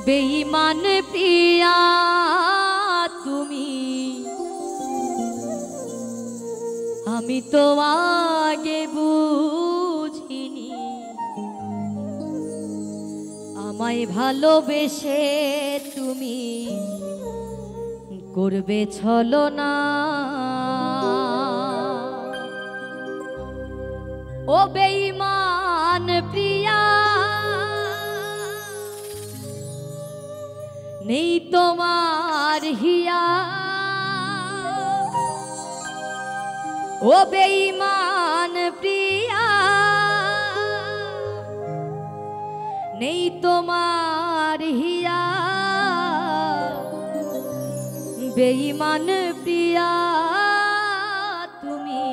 বেঈমান প্রিয়া তুমি, আমি তো আগে বুঝিনি আমায় ভালোবেসে তুমি করবে ছলনা। ও বেঈমান প্রিয়া, নেই তোমার হিয়া। ও বেঈমান প্রিয়া, নেই তোমার হিয়া। বেঈমান প্রিয়া তুমি,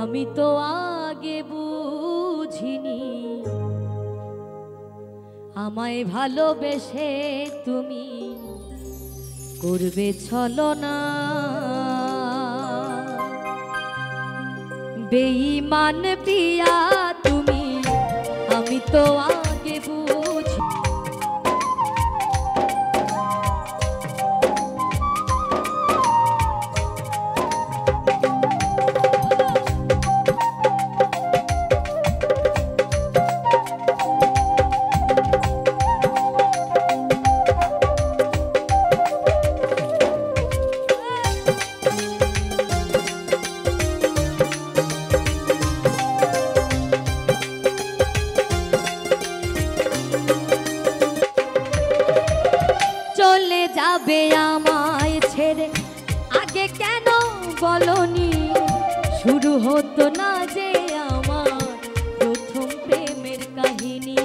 আমি তো আগে বুঝিনি আমায় ভালোবেসে তুমি করবে ছলনা। বেঈমান প্রিয়া তুমি, আমি তো আগে বুঝি। চলে যাবে আমায় ছেড়ে, আগে কেন বলনি? শুরু হতো না যে আমার প্রথম প্রেমের কাহিনী।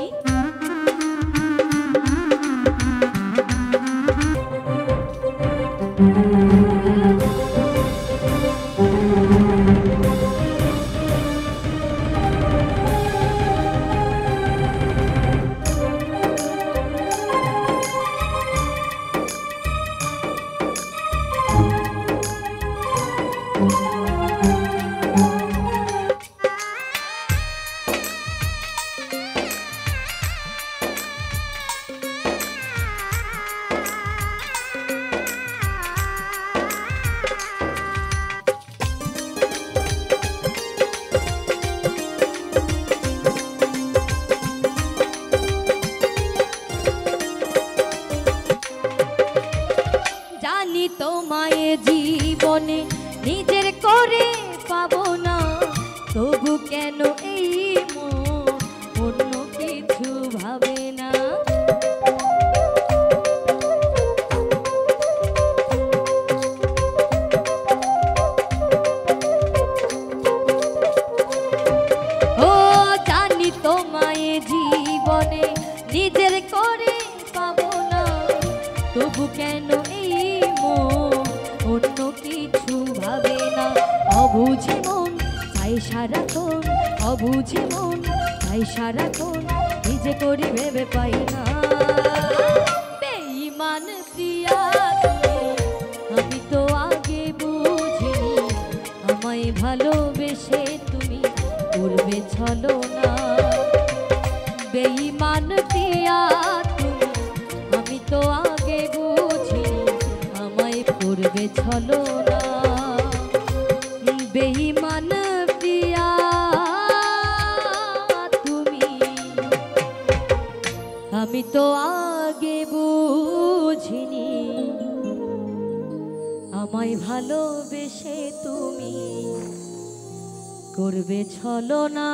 জানি তোমায় জীবনে নিজের করে পাবো না, তবু কেন এই মন অন্য কিছু ভাবে না। ও জানি তোমায় জীবনে নিজের করে পাবো না, তবু কেন এই মন অন্য কিছু ভাবে না। অবুঝে মন তাই সারাক্ষণ, অবুঝে মন তাই সারাক্ষণ নিজে করি ভেবে পাই না। বেঈমান প্রিয়া তুমি, আমি তো আগে বুঝিনি আমায় ভালোবেসে তুমি করবে ছলনা। বেঈমান প্রিয়া তুমি, আমি তো আগে বুঝিনি আমায় করবে ছলনা। বেঈমান প্রিয়া তুমি, আমি তো আগে বুঝিনি আমায় ভালোবেসে তুমি করবে ছলনা।